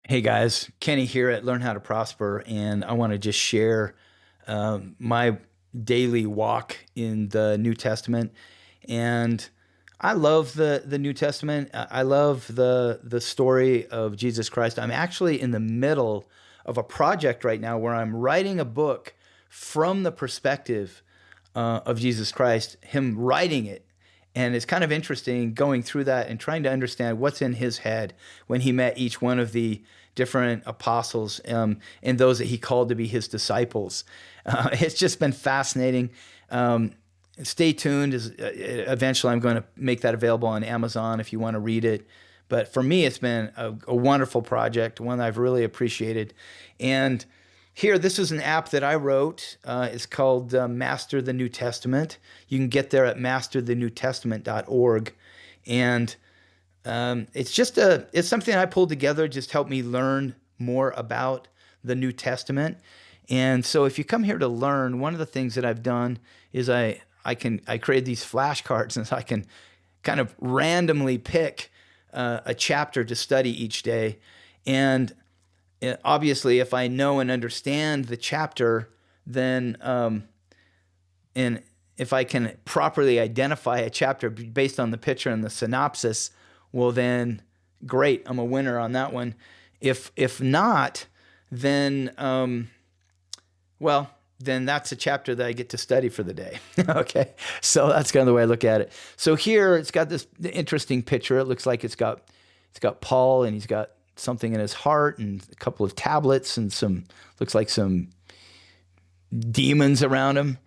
Hey guys, Kenny here at Learn How to Prosper, and I want to just share my daily walk in the New Testament. And I love the New Testament. I love the story of Jesus Christ. I'm actually in the middle of a project right now where I'm writing a book from the perspective of Jesus Christ, him writing it. And it's kind of interesting going through that and trying to understand what's in his head when he met each one of the different apostles and those that he called to be his disciples. It's just been fascinating. Stay tuned. Eventually, I'm going to make that available on Amazon if you want to read it. But for me, it's been a wonderful project, one I've really appreciated. And here, this is an app that I wrote. It's called Master the New Testament. You can get there at masterthenewtestament.org. And it's something I pulled together, just help me learn more about the New Testament. And so if you come here to learn, one of the things that I've done is I create these flashcards, and so I can kind of randomly pick a chapter to study each day. And obviously, if I know and understand the chapter, then and if I can properly identify a chapter based on the picture and the synopsis, well then great, I'm a winner on that one. If not, then well, then that's a chapter that I get to study for the day. Okay, so that's kind of the way I look at it. So here it's got this interesting picture. It looks like it's got Paul, and he's got something in his heart and a couple of tablets and looks like some demons around him.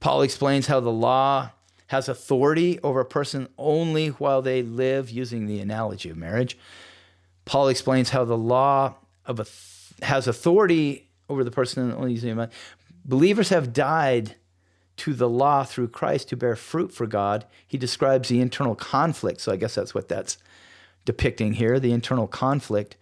Paul explains how the law has authority over a person only while they live, using the analogy of marriage. Paul explains how the law has authority over the person only using marriage. Believers have died to the law through Christ to bear fruit for God. He describes the internal conflict, so I guess that's what that's depicting here, the internal conflict,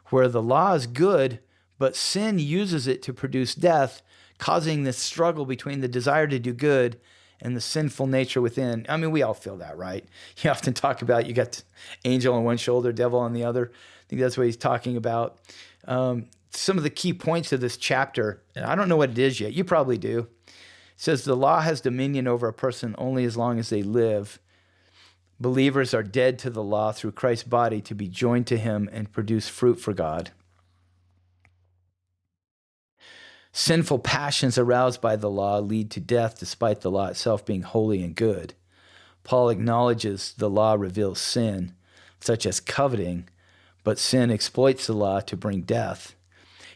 where the law is good, but sin uses it to produce death, causing this struggle between the desire to do good and the sinful nature within. I mean, we all feel that, right? You often talk about you got angel on one shoulder, devil on the other. I think that's what he's talking about. Some of the key points of this chapter, and I don't know what it is yet. You probably do. It says the law has dominion over a person only as long as they live. Believers are dead to the law through Christ's body to be joined to him and produce fruit for God. Sinful passions aroused by the law lead to death despite the law itself being holy and good. Paul acknowledges the law reveals sin, such as coveting, but sin exploits the law to bring death.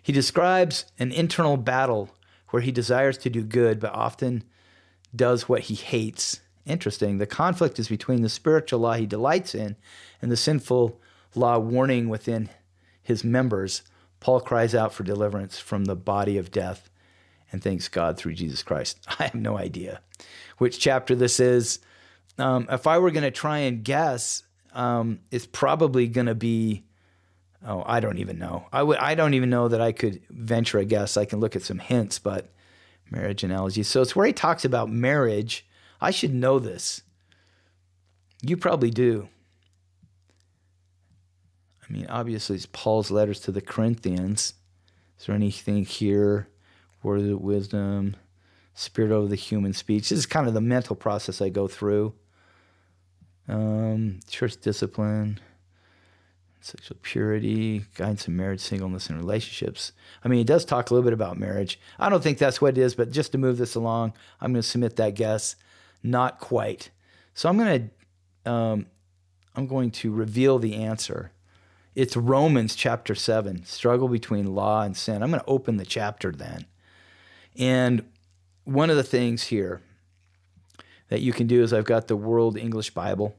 He describes an internal battle where he desires to do good, but often does what he hates. Interesting. The conflict is between the spiritual law he delights in and the sinful law warning within his members. Paul cries out for deliverance from the body of death and thanks God through Jesus Christ. I have no idea which chapter this is. If I were going to try and guess, it's probably going to be, I don't even know. I don't even know that I could venture a guess. I can look at some hints, but marriage analogy. So it's where he talks about marriage. I should know this. You probably do. I mean, obviously, it's Paul's letters to the Corinthians. Is there anything here? Word of wisdom, spirit over the human speech. This is kind of the mental process I go through. Church discipline, sexual purity, guidance in marriage, singleness, and relationships. I mean, it does talk a little bit about marriage. I don't think that's what it is, but just to move this along, I'm going to submit that guess. Not quite. So I'm going to reveal the answer. It's Romans chapter 7, struggle between law and sin. I'm going to open the chapter then. And one of the things here that you can do is I've got the World English Bible.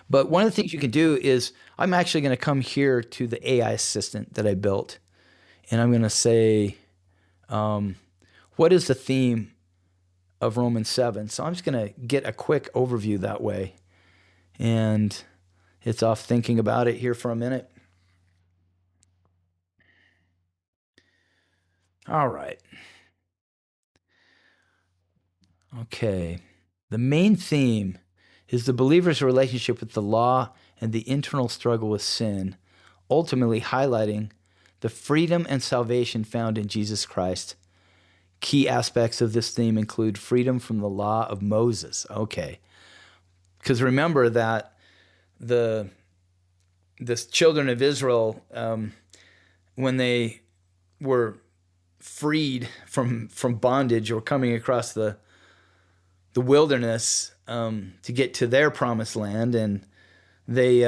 But one of the things you can do is I'm actually going to come here to the AI assistant that I built. And I'm going to say, what is the theme of Romans 7? So I'm just going to get a quick overview that way. And it's off thinking about it here for a minute. All right. Okay. The main theme is the believer's relationship with the law and the internal struggle with sin, ultimately highlighting the freedom and salvation found in Jesus Christ. Key aspects of this theme include freedom from the law of Moses. Okay. Because remember that the children of Israel, when they were freed from bondage or coming across the wilderness to get to their promised land, and they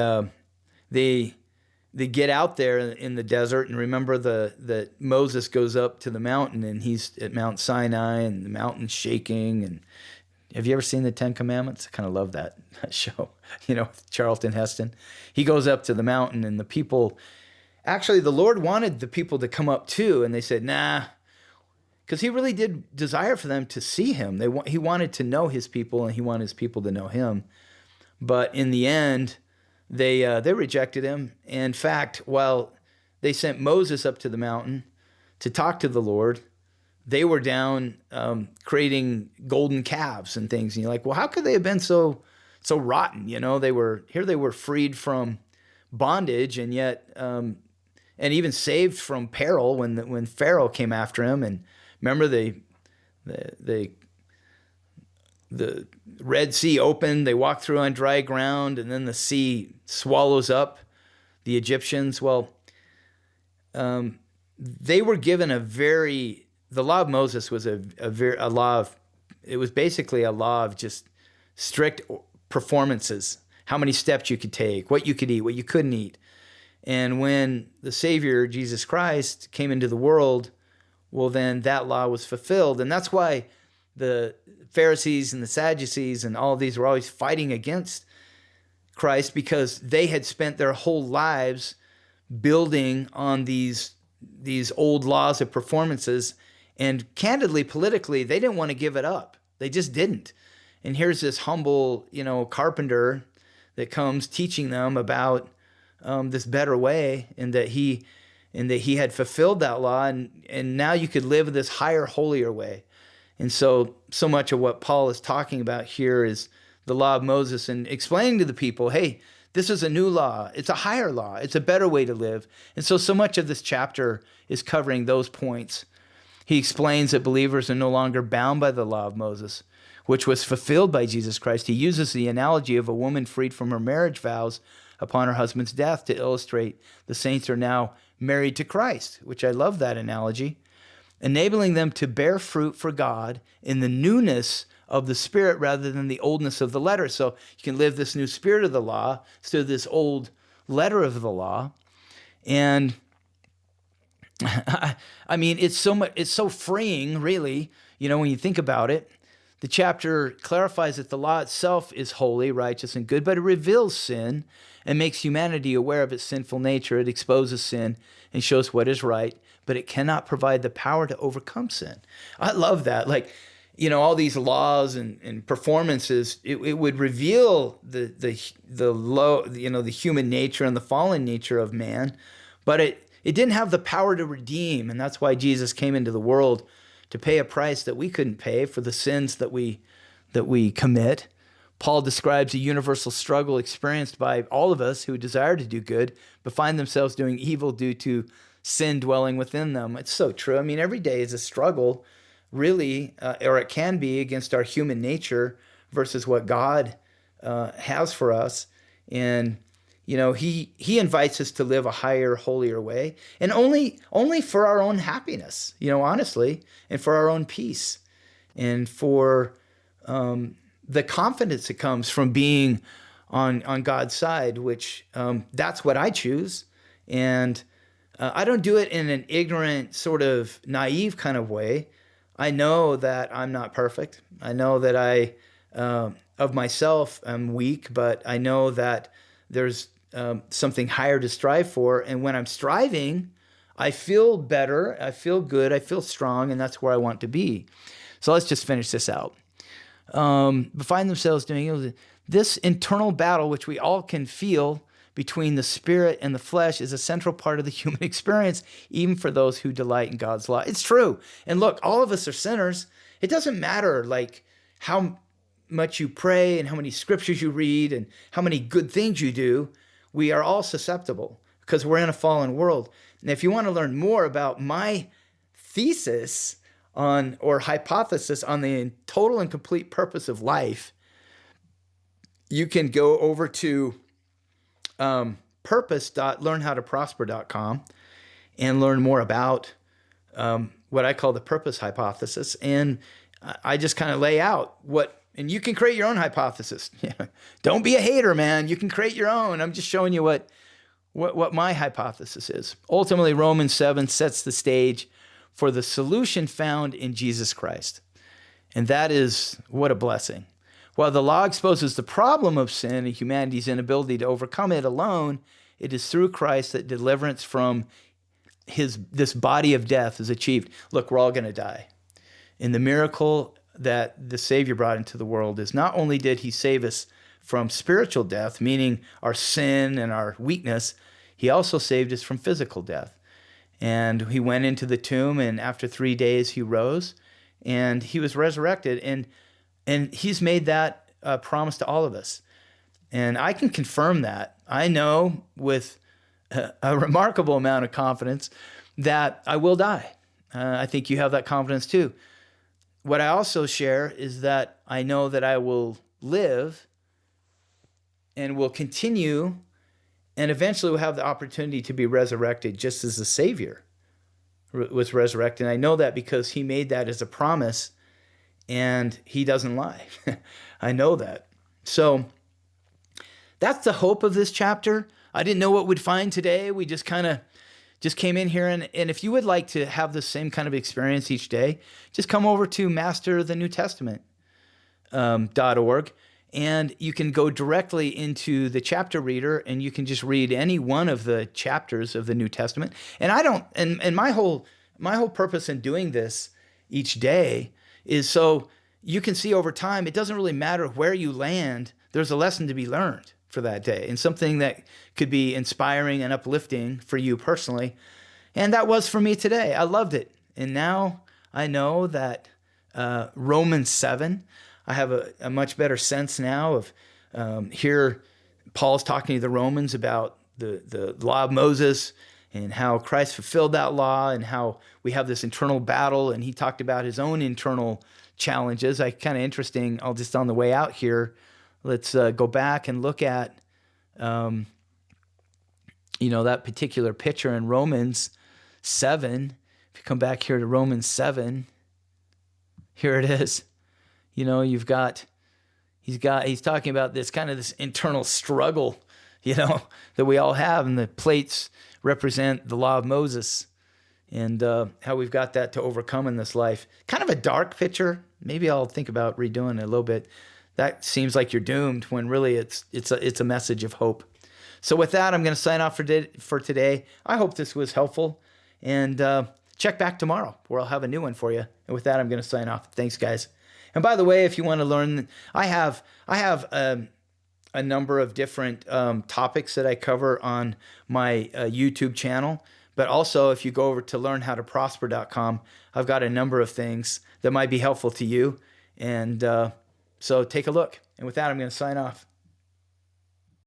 get out there in the desert, and remember that Moses goes up to the mountain, and he's at Mount Sinai, and the mountain's shaking. And have you ever seen the Ten Commandments? I kind of love that show, with Charlton Heston. He goes up to the mountain, and the people, actually the Lord wanted the people to come up too, and they said, nah, because he really did desire for them to see him. He wanted to know his people, and he wanted his people to know him. But in the end, they rejected him. In fact, while they sent Moses up to the mountain to talk to the Lord, they were down creating golden calves and things. And you're like, well, how could they have been so rotten? They were freed from bondage, and yet and even saved from peril when Pharaoh came after him. And remember, the Red Sea opened, they walked through on dry ground, and then the sea swallows up the Egyptians. Well, they were given the law of Moses was a law of, it was basically a law of just strict performances, how many steps you could take, what you could eat, what you couldn't eat. And when the Savior, Jesus Christ, came into the world, well, then that law was fulfilled. And that's why the Pharisees and the Sadducees and all of these were always fighting against Christ, because they had spent their whole lives building on these old laws of performances. And candidly, politically, they didn't want to give it up. They just didn't. And here's this humble, carpenter that comes teaching them about this better way, and that he had fulfilled that law, and now you could live this higher, holier way. And so much of what Paul is talking about here is the law of Moses, and explaining to the people, hey, this is a new law. It's a higher law. It's a better way to live. And so much of this chapter is covering those points. He explains that believers are no longer bound by the law of Moses, which was fulfilled by Jesus Christ. He uses the analogy of a woman freed from her marriage vows upon her husband's death to illustrate the saints are now married to Christ, which I love that analogy, enabling them to bear fruit for God in the newness of the Spirit rather than the oldness of the letter. So you can live this new spirit of the law instead of this old letter of the law. And I mean, it's so freeing, really, when you think about it. The chapter clarifies that the law itself is holy, righteous, and good, but it reveals sin and makes humanity aware of its sinful nature. It exposes sin and shows what is right, but it cannot provide the power to overcome sin. I love that. Like, all these laws and performances, it would reveal the low, the human nature and the fallen nature of man, but it didn't have the power to redeem. And that's why Jesus came into the world, to pay a price that we couldn't pay for the sins that we commit. Paul describes a universal struggle experienced by all of us who desire to do good, but find themselves doing evil due to sin dwelling within them. It's so true. I mean, every day is a struggle, really, or it can be, against our human nature versus what God has for us. And he invites us to live a higher, holier way, and only for our own happiness, honestly, and for our own peace, and for the confidence that comes from being on God's side, which that's what I choose. And I don't do it in an ignorant, sort of naive kind of way. I know that I'm not perfect. I know that I, of myself, am weak, but I know that there's something higher to strive for. And when I'm striving, I feel better, I feel good, I feel strong, and that's where I want to be. So let's just finish this out. But find themselves doing this internal battle, which we all can feel between the spirit and the flesh, is a central part of the human experience, even for those who delight in God's law. It's true. And look, all of us are sinners. It doesn't matter like how much you pray and how many scriptures you read and how many good things you do. We are all susceptible. because we're in a fallen world. And if you want to learn more about my thesis on, or hypothesis on, the total and complete purpose of life, you can go over to purpose.learnhowtoprosper.com and learn more about what I call the purpose hypothesis. And I just kind of lay out what, and you can create your own hypothesis. Don't be a hater, man. You can create your own. I'm just showing you what my hypothesis is. Ultimately, Romans 7 sets the stage for the solution found in Jesus Christ. And that is, what a blessing. While the law exposes the problem of sin and humanity's inability to overcome it alone, it is through Christ that deliverance from this body of death is achieved. Look, we're all going to die. And the miracle that the Savior brought into the world is, not only did he save us from spiritual death, meaning our sin and our weakness, he also saved us from physical death. And he went into the tomb, and after 3 days he rose, and he was resurrected. And he's made that promise to all of us. And I can confirm that. I know with a remarkable amount of confidence that I will die. I think you have that confidence too. What I also share is that I know that I will live and will continue, and eventually will have the opportunity to be resurrected just as the Savior was resurrected. And I know that because he made that as a promise, and he doesn't lie. I know that. So that's the hope of this chapter. I didn't know what we'd find today. We just came in here. And if you would like to have the same kind of experience each day, just come over to masterthenewtestament.org. And you can go directly into the chapter reader, and you can just read any one of the chapters of the New Testament. And my whole purpose in doing this each day is so you can see over time, it doesn't really matter where you land. There's a lesson to be learned for that day, and something that could be inspiring and uplifting for you personally. And that was for me today. I loved it. And now I know that Romans 7, I have a much better sense now of here Paul's talking to the Romans about the law of Moses and how Christ fulfilled that law, and how we have this internal battle. And he talked about his own internal challenges. Kind of interesting. I'll just, on the way out here, let's go back and look at that particular picture in Romans 7. If you come back here to Romans 7, here it is. He's talking about this kind of this internal struggle, that we all have, and the plates represent the law of Moses, and how we've got that to overcome in this life. Kind of a dark picture. Maybe I'll think about redoing it a little bit. That seems like you're doomed, when really it's a message of hope. So with that, I'm going to sign off for today. I hope this was helpful, and check back tomorrow where I'll have a new one for you. And with that, I'm going to sign off. Thanks, guys. And by the way, if you want to learn, I have a number of different topics that I cover on my YouTube channel. But also, if you go over to learnhowtoprosper.com, I've got a number of things that might be helpful to you. And so take a look. And with that, I'm going to sign off.